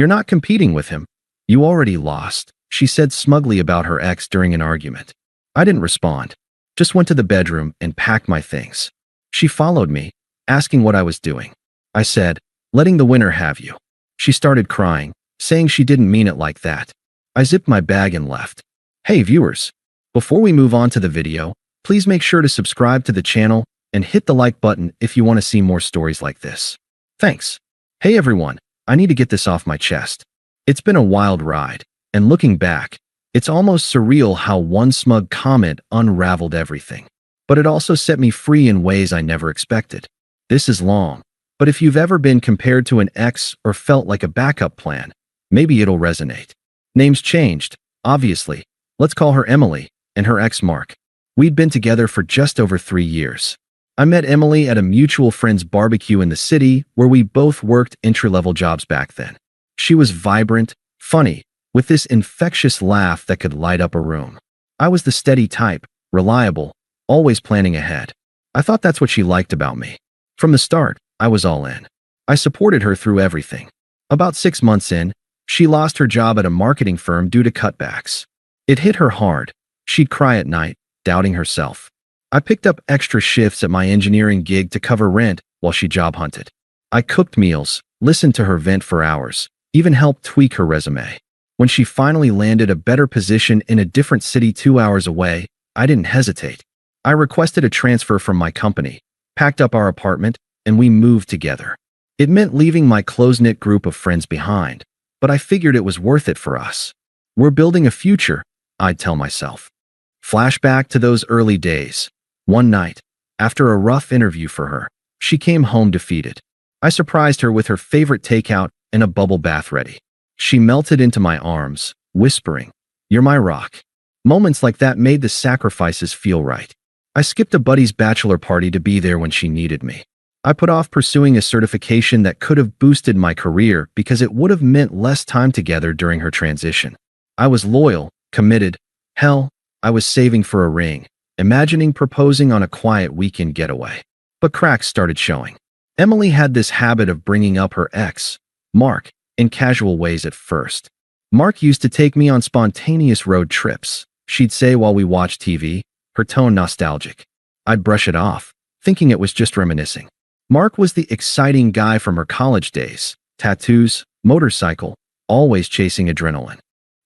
You're not competing with him. You already lost, she said smugly about her ex during an argument. I didn't respond, just went to the bedroom and packed my things. She followed me, asking what I was doing. I said, letting the winner have you. She started crying, saying she didn't mean it like that. I zipped my bag and left. Hey viewers, before we move on to the video, please make sure to subscribe to the channel and hit the like button if you want to see more stories like this. Thanks. Hey everyone, I need to get this off my chest. It's been a wild ride, and looking back, it's almost surreal how one smug comment unraveled everything. But it also set me free in ways I never expected. This is long, but if you've ever been compared to an ex or felt like a backup plan, maybe it'll resonate. Names changed, obviously. Let's call her Emily, and her ex Mark. We'd been together for just over 3 years. I met Emily at a mutual friend's barbecue in the city where we both worked entry-level jobs back then. She was vibrant, funny, with this infectious laugh that could light up a room. I was the steady type, reliable, always planning ahead. I thought that's what she liked about me. From the start, I was all in. I supported her through everything. About 6 months in, she lost her job at a marketing firm due to cutbacks. It hit her hard. She'd cry at night, doubting herself. I picked up extra shifts at my engineering gig to cover rent while she job hunted. I cooked meals, listened to her vent for hours, even helped tweak her resume. When she finally landed a better position in a different city 2 hours away, I didn't hesitate. I requested a transfer from my company, packed up our apartment, and we moved together. It meant leaving my close-knit group of friends behind, but I figured it was worth it for us. We're building a future, I'd tell myself. Flashback to those early days. One night, after a rough interview for her, she came home defeated. I surprised her with her favorite takeout and a bubble bath ready. She melted into my arms, whispering, "You're my rock." Moments like that made the sacrifices feel right. I skipped a buddy's bachelor party to be there when she needed me. I put off pursuing a certification that could have boosted my career because it would have meant less time together during her transition. I was loyal, committed. Hell, I was saving for a ring, imagining proposing on a quiet weekend getaway. But cracks started showing. Emily had this habit of bringing up her ex, Mark, in casual ways at first. Mark used to take me on spontaneous road trips, she'd say while we watched TV, her tone nostalgic. I'd brush it off, thinking it was just reminiscing. Mark was the exciting guy from her college days, tattoos, motorcycle, always chasing adrenaline.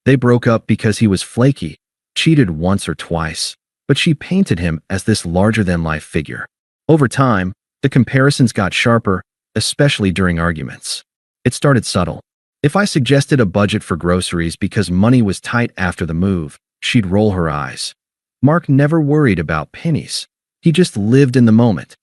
They broke up because he was flaky, cheated once or twice, but she painted him as this larger-than-life figure. Over time, the comparisons got sharper, especially during arguments. It started subtle. If I suggested a budget for groceries because money was tight after the move, she'd roll her eyes. Mark never worried about pennies. He just lived in the moment.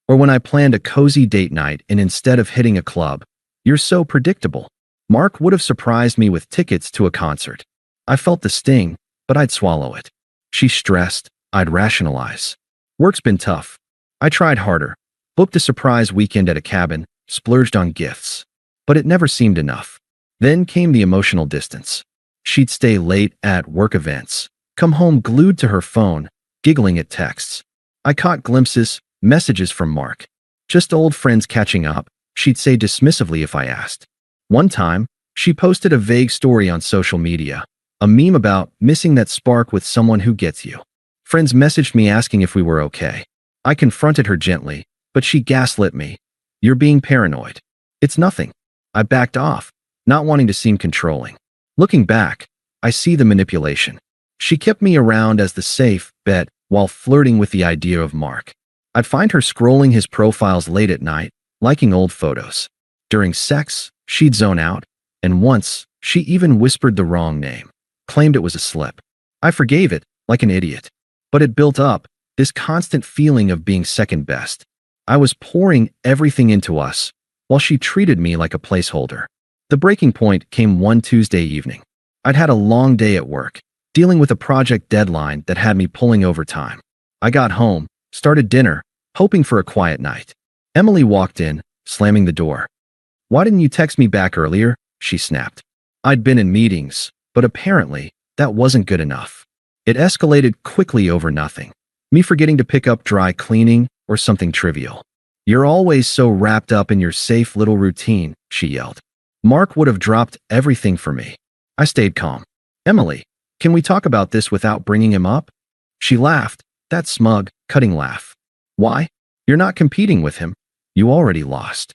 Or when I planned a cozy date night and instead of hitting a club, "You're so predictable," Mark would have surprised me with tickets to a concert. I felt the sting, but I'd swallow it. She stressed, I'd rationalize. Work's been tough. I tried harder, booked a surprise weekend at a cabin, splurged on gifts. But it never seemed enough. Then came the emotional distance. She'd stay late at work events, come home glued to her phone, giggling at texts. I caught glimpses, messages from Mark. Just old friends catching up, she'd say dismissively if I asked. One time, she posted a vague story on social media, a meme about missing that spark with someone who gets you. Friends messaged me asking if we were okay. I confronted her gently, but she gaslit me. "You're being paranoid." "It's nothing." I backed off, not wanting to seem controlling. Looking back, I see the manipulation. She kept me around as the safe bet while flirting with the idea of Mark. I'd find her scrolling his profiles late at night, liking old photos. During sex, she'd zone out, and once, she even whispered the wrong name, claimed it was a slip. I forgave it, like an idiot. But it built up, this constant feeling of being second best. I was pouring everything into us, while she treated me like a placeholder. The breaking point came one Tuesday evening. I'd had a long day at work, dealing with a project deadline that had me pulling overtime. I got home, started dinner, hoping for a quiet night. Emily walked in, slamming the door. "Why didn't you text me back earlier?" she snapped. I'd been in meetings, but apparently, that wasn't good enough. It escalated quickly over nothing. Me forgetting to pick up dry cleaning or something trivial. "You're always so wrapped up in your safe little routine," she yelled. Mark would have dropped everything for me. I stayed calm. Emily, can we talk about this without bringing him up? She laughed, that smug, cutting laugh. Why? You're not competing with him. You already lost.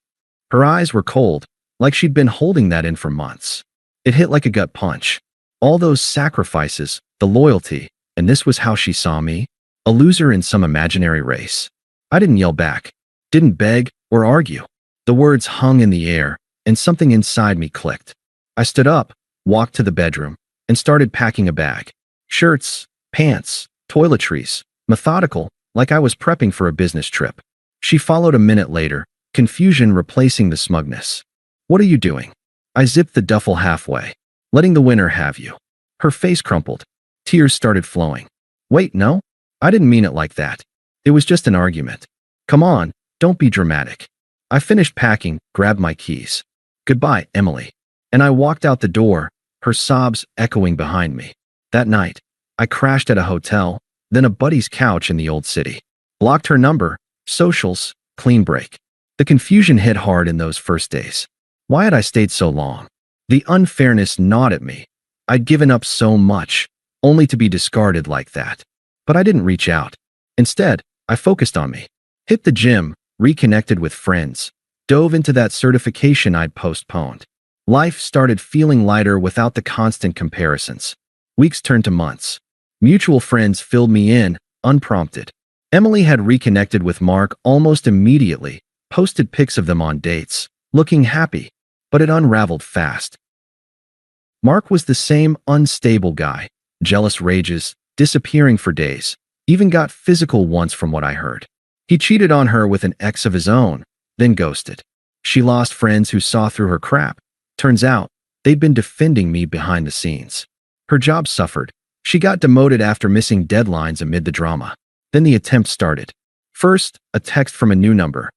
Her eyes were cold, like she'd been holding that in for months. It hit like a gut punch. All those sacrifices, the loyalty, and this was how she saw me? A loser in some imaginary race. I didn't yell back, didn't beg or argue. The words hung in the air, and something inside me clicked. I stood up, walked to the bedroom, and started packing a bag. Shirts, pants, toiletries, methodical, like I was prepping for a business trip. She followed a minute later, confusion replacing the smugness. What are you doing? I zipped the duffel halfway, letting the winner have you. Her face crumpled. Tears started flowing. Wait, no? I didn't mean it like that. It was just an argument. Come on, don't be dramatic. I finished packing, grabbed my keys. Goodbye, Emily. And I walked out the door, her sobs echoing behind me. That night, I crashed at a hotel, then a buddy's couch in the old city. Blocked her number, socials, clean break. The confusion hit hard in those first days. Why had I stayed so long? The unfairness gnawed at me. I'd given up so much, only to be discarded like that. But I didn't reach out. Instead, I focused on me. Hit the gym, reconnected with friends, dove into that certification I'd postponed. Life started feeling lighter without the constant comparisons. Weeks turned to months. Mutual friends filled me in, unprompted. Emily had reconnected with Mark almost immediately, posted pics of them on dates, looking happy, but it unraveled fast. Mark was the same unstable guy, jealous rages, disappearing for days, even got physical once from what I heard. He cheated on her with an ex of his own, then ghosted. She lost friends who saw through her crap. Turns out, they'd been defending me behind the scenes. Her job suffered. She got demoted after missing deadlines amid the drama. Then the attempt started. First, a text from a new number.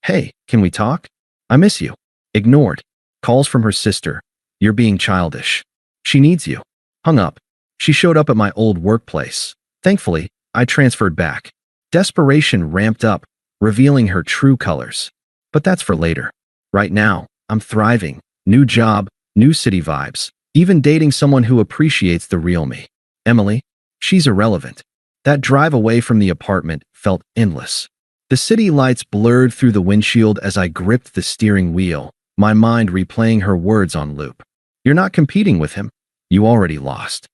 Hey, can we talk? I miss you. Ignored. Calls from her sister. You're being childish. She needs you. Hung up. She showed up at my old workplace. Thankfully, I transferred back. Desperation ramped up, revealing her true colors. But that's for later. Right now, I'm thriving. New job, new city vibes, even dating someone who appreciates the real me. Emily, she's irrelevant. That drive away from the apartment felt endless. The city lights blurred through the windshield as I gripped the steering wheel, my mind replaying her words on loop. You're not competing with him. You already lost.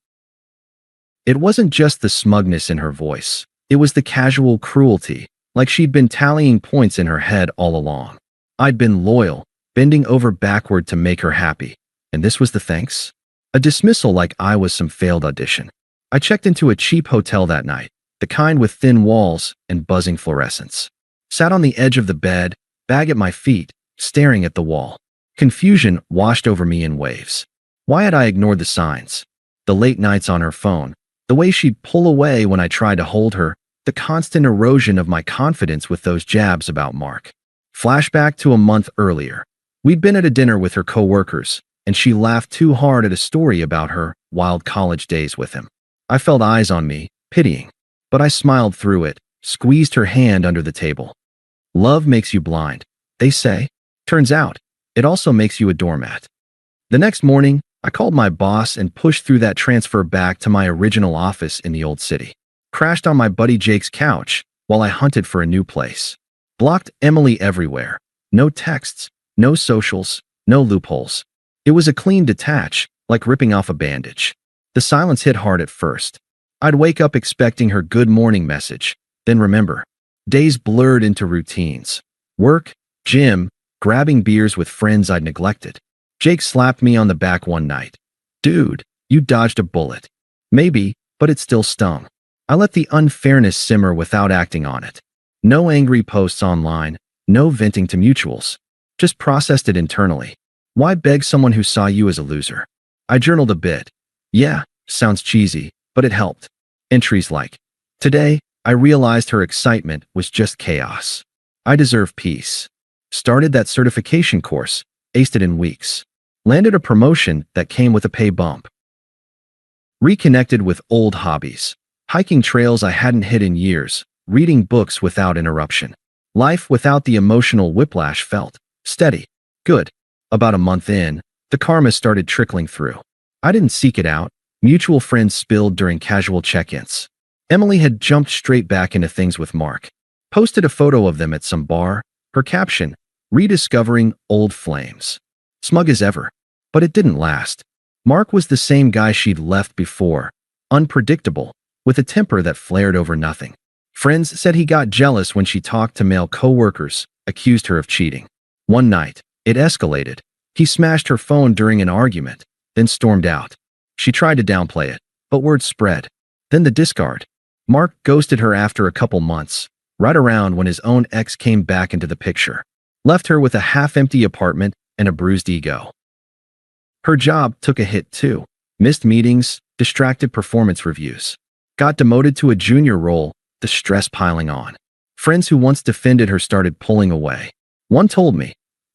It wasn't just the smugness in her voice. It was the casual cruelty, like she'd been tallying points in her head all along. I'd been loyal, bending over backward to make her happy. And this was the thanks? A dismissal like I was some failed audition. I checked into a cheap hotel that night, the kind with thin walls and buzzing fluorescents. Sat on the edge of the bed, bag at my feet, staring at the wall. Confusion washed over me in waves. Why had I ignored the signs? The late nights on her phone, the way she'd pull away when I tried to hold her, the constant erosion of my confidence with those jabs about Mark. Flashback to a month earlier. We'd been at a dinner with her coworkers, and she laughed too hard at a story about her wild college days with him. I felt eyes on me, pitying, but I smiled through it, squeezed her hand under the table. Love makes you blind, they say. Turns out, it also makes you a doormat. The next morning, I called my boss and pushed through that transfer back to my original office in the old city. Crashed on my buddy Jake's couch while I hunted for a new place. Blocked Emily everywhere. No texts, no socials, no loopholes. It was a clean detach, like ripping off a bandage. The silence hit hard at first. I'd wake up expecting her good morning message, then remember. Days blurred into routines. Work, gym, grabbing beers with friends I'd neglected. Jake slapped me on the back one night. Dude, you dodged a bullet. Maybe, but it still stung. I let the unfairness simmer without acting on it. No angry posts online, no venting to mutuals. Just processed it internally. Why beg someone who saw you as a loser? I journaled a bit. Yeah, sounds cheesy, but it helped. Entries like, today, I realized her excitement was just chaos. I deserve peace. Started that certification course, aced it in weeks. Landed a promotion that came with a pay bump. Reconnected with old hobbies. Hiking trails I hadn't hit in years, reading books without interruption. Life without the emotional whiplash felt steady. Good. About a month in, The karma started trickling through. I didn't seek it out. Mutual friends spilled during casual check-ins. Emily had jumped straight back into things with Mark. Posted a photo of them at some bar. Her caption, rediscovering old flames. Smug as ever. But it didn't last. Mark was the same guy she'd left before. Unpredictable, with a temper that flared over nothing. Friends said he got jealous when she talked to male co-workers, accused her of cheating. One night, it escalated. He smashed her phone during an argument, then stormed out. She tried to downplay it, but word spread. Then the discard. Mark ghosted her after a couple months, right around when his own ex came back into the picture. Left her with a half-empty apartment and a bruised ego. Her job took a hit too. Missed meetings, distracted performance reviews. Got demoted to a junior role, the stress piling on. Friends who once defended her started pulling away. One told me,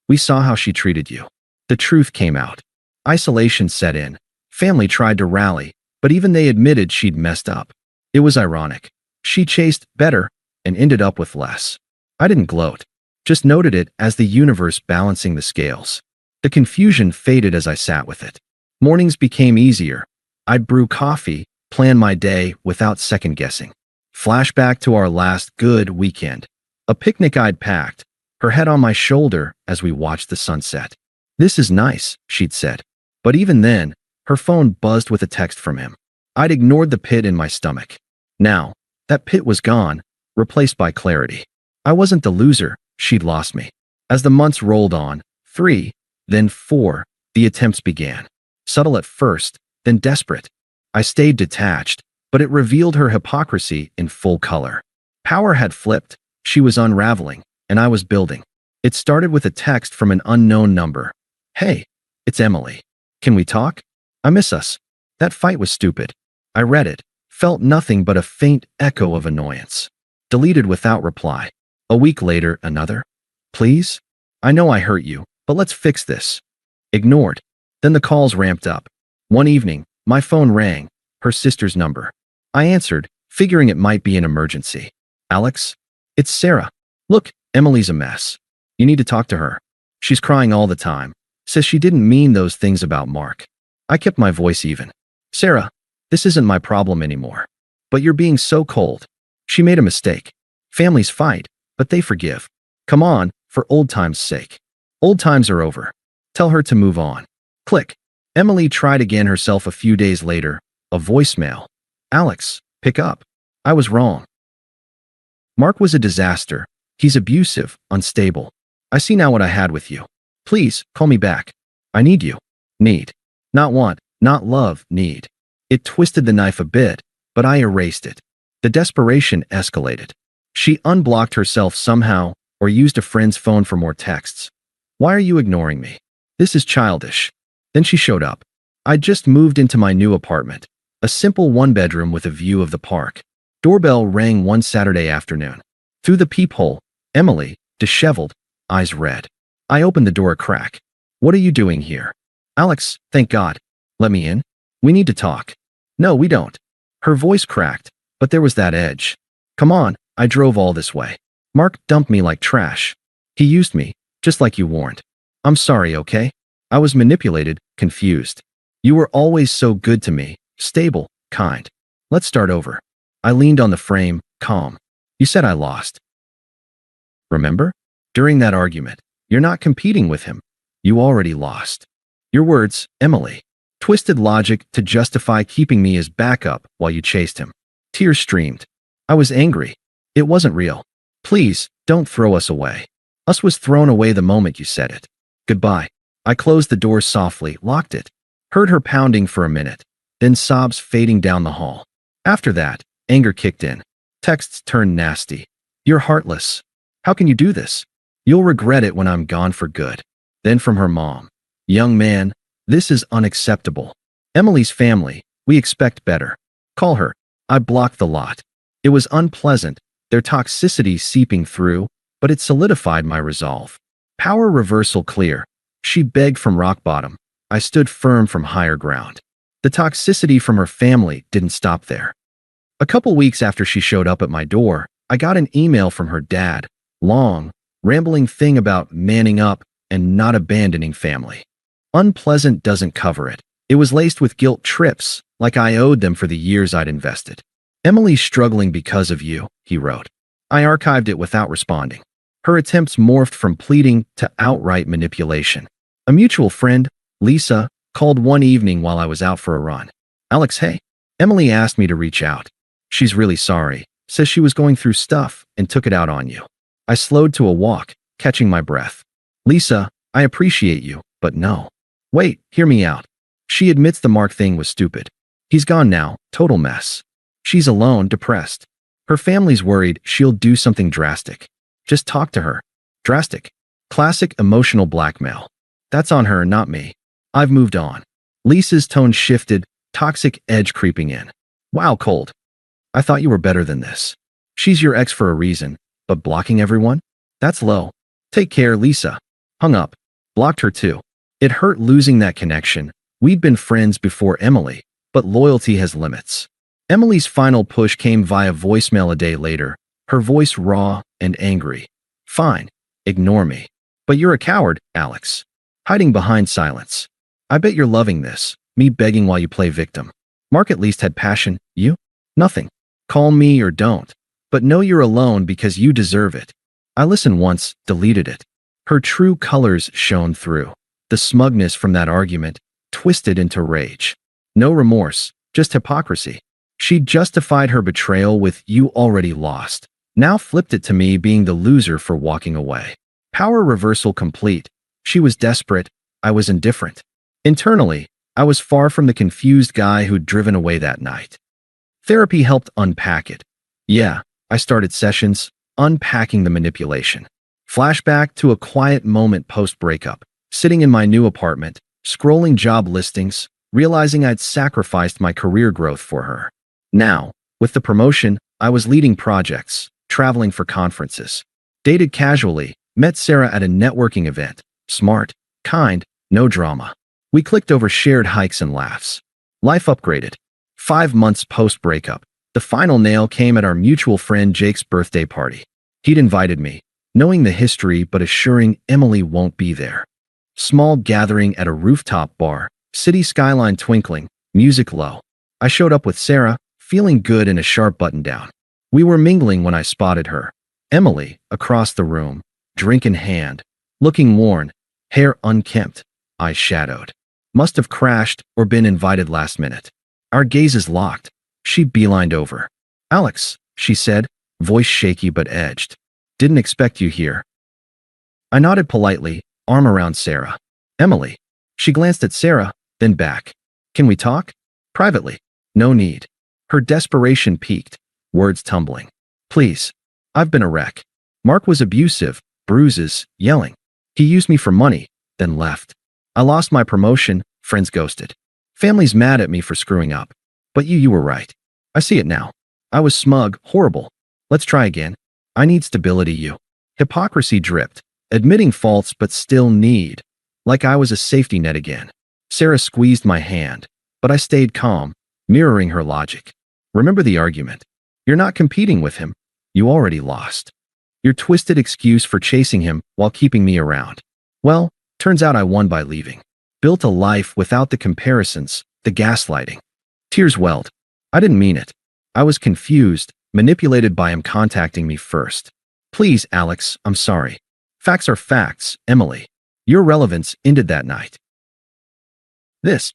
"We saw how she treated you." The truth came out. Isolation set in. Family tried to rally, but even they admitted she'd messed up. It was ironic. She chased better and ended up with less. I didn't gloat, just noted it as the universe balancing the scales. The confusion faded as I sat with it. Mornings became easier. I'd brew coffee, plan my day without second-guessing. Flashback to our last good weekend. A picnic I'd packed, her head on my shoulder as we watched the sunset. "This is nice," she'd said. But even then, her phone buzzed with a text from him. I'd ignored the pit in my stomach. Now, that pit was gone, replaced by clarity. I wasn't the loser, she'd lost me. As the months rolled on, 3, then 4, the attempts began. Subtle at first, then desperate. I stayed detached, but it revealed her hypocrisy in full color. Power had flipped, she was unraveling, and I was building. It started with a text from an unknown number. "Hey, it's Emily. Can we talk? I miss us." That fight was stupid. I read it, felt nothing but a faint echo of annoyance. Deleted without reply. A week later, another. "Please? I know I hurt you, but let's fix this." Ignored. Then the calls ramped up. One evening, my phone rang, her sister's number. I answered, figuring it might be an emergency. "Alex? It's Sarah. Look, Emily's a mess. You need to talk to her. She's crying all the time. Says she didn't mean those things about Mark." I kept my voice even. "Sarah, this isn't my problem anymore. But you're being so cold. She made a mistake. Families fight, but they forgive. Come on, for old times' sake. Old times are over. Tell her to move on." Click. Emily tried again herself a few days later. A voicemail. "Alex, pick up. I was wrong. Mark was a disaster. He's abusive, unstable. I see now what I had with you. Please, call me back. I need you." Need. Not want, not love, need. It twisted the knife a bit, but I erased it. The desperation escalated. She unblocked herself somehow or used a friend's phone for more texts. "Why are you ignoring me? This is childish." Then she showed up. I'd just moved into my new apartment, a simple one-bedroom with a view of the park. Doorbell rang one Saturday afternoon. Through the peephole, Emily, disheveled, eyes red. I opened the door a crack. "What are you doing here?" "Alex, thank God. Let me in. We need to talk." "No, we don't." Her voice cracked, but there was that edge. "Come on, I drove all this way. Mark dumped me like trash. He used me, just like you warned. I'm sorry, okay? I was manipulated, confused. You were always so good to me, stable, kind. Let's start over." I leaned on the frame, calm. "You said I lost. Remember? During that argument, you're not competing with him. You already lost." Your words, Emily. Twisted logic to justify keeping me as backup while you chased him. Tears streamed. I was angry. It wasn't real. "Please, don't throw us away. Us was thrown away the moment you said it. Goodbye." I closed the door softly, locked it. Heard her pounding for a minute, then sobs fading down the hall. After that, anger kicked in. Texts turned nasty. "You're heartless. How can you do this? You'll regret it when I'm gone for good." Then from her mom. "Young man, this is unacceptable. Emily's family, we expect better. Call her." I blocked the lot. It was unpleasant, their toxicity seeping through, but it solidified my resolve. Power reversal clear. She begged from rock bottom. I stood firm from higher ground. The toxicity from her family didn't stop there. A couple weeks after she showed up at my door, I got an email from her dad. Long, rambling thing about manning up and not abandoning family. Unpleasant doesn't cover it. It was laced with guilt trips, like I owed them for the years I'd invested. Emily's struggling because of you, he wrote. I archived it without responding. Her attempts morphed from pleading to outright manipulation. A mutual friend, Lisa, called one evening while I was out for a run. Alex, hey. Emily asked me to reach out. She's really sorry, says she was going through stuff and took it out on you. I slowed to a walk, catching my breath. Lisa, I appreciate you, but no. Wait, hear me out. She admits the Mark thing was stupid. He's gone now, total mess. She's alone, depressed. Her family's worried she'll do something drastic. Just talk to her. Drastic. Classic emotional blackmail. That's on her, not me. I've moved on. Lisa's tone shifted, toxic edge creeping in. Wow, cold. I thought you were better than this. She's your ex for a reason, but blocking everyone? That's low. Take care, Lisa. Hung up. Blocked her too. It hurt losing that connection. We'd been friends before Emily, but loyalty has limits. Emily's final push came via voicemail a day later, her voice raw and angry. Fine, ignore me. But you're a coward, Alex. Hiding behind silence. I bet you're loving this, me begging while you play victim. Mark at least had passion, you? Nothing. Call me or don't. But know you're alone because you deserve it. I listened once, deleted it. Her true colors shone through. The smugness from that argument, twisted into rage. No remorse, just hypocrisy. She justified her betrayal with "you already lost." Now flipped it to me being the loser for walking away. Power reversal complete. She was desperate. I was indifferent. Internally, I was far from the confused guy who'd driven away that night. Therapy helped unpack it. Yeah, I started sessions, unpacking the manipulation. Flashback to a quiet moment post-breakup, sitting in my new apartment, scrolling job listings, realizing I'd sacrificed my career growth for her. Now, with the promotion, I was leading projects, traveling for conferences. Dated casually, met Sarah at a networking event. Smart, kind, no drama. We clicked over shared hikes and laughs. Life upgraded. 5 months post-breakup, the final nail came at our mutual friend Jake's birthday party. He'd invited me, knowing the history but assuring Emily won't be there. Small gathering at a rooftop bar, city skyline twinkling, music low. I showed up with Sarah, feeling good in a sharp button-down. We were mingling when I spotted her. Emily, across the room, drink in hand, looking worn, hair unkempt, eyes shadowed. Must have crashed or been invited last minute. Our gazes locked. She beelined over. Alex, she said, voice shaky but edged. Didn't expect you here. I nodded politely, arm around Sarah. Emily. She glanced at Sarah, then back. Can we talk? Privately. No need. Her desperation peaked, words tumbling. Please. I've been a wreck. Mark was abusive, bruises, yelling. He used me for money, then left. I lost my promotion, friends ghosted. Family's mad at me for screwing up. But you were right. I see it now. I was smug, horrible. Let's try again. I need stability, you. Hypocrisy dripped, admitting faults but still need. Like I was a safety net again. Sarah squeezed my hand, but I stayed calm, mirroring her logic. Remember the argument. You're not competing with him. You already lost. Your twisted excuse for chasing him while keeping me around. Well, turns out I won by leaving. Built a life without the comparisons, the gaslighting. Tears welled. I didn't mean it. I was confused, manipulated by him contacting me first. Please, Alex, I'm sorry. Facts are facts, Emily. Your relevance ended that night. This.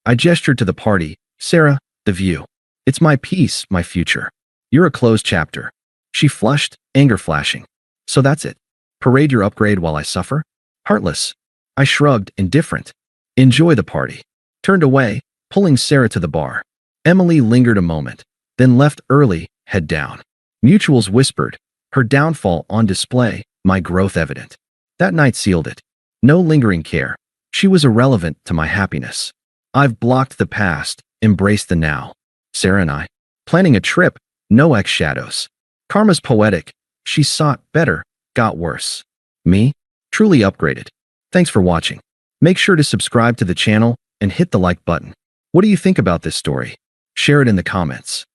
I gestured to the party. Sarah, the view. It's my peace, my future. You're a closed chapter. She flushed, anger flashing. So that's it. Parade your upgrade while I suffer? Heartless. I shrugged, indifferent. Enjoy the party. Turned away, pulling Sarah to the bar. Emily lingered a moment, then left early, head down. Mutuals whispered, her downfall on display, my growth evident. That night sealed it. No lingering care. She was irrelevant to my happiness. I've blocked the past, embraced the now. Sarah and I. Planning a trip, no ex-shadows. Karma's poetic. She sought better, got worse. Me? Truly upgraded. Thanks for watching. Make sure to subscribe to the channel and hit the like button. What do you think about this story? Share it in the comments.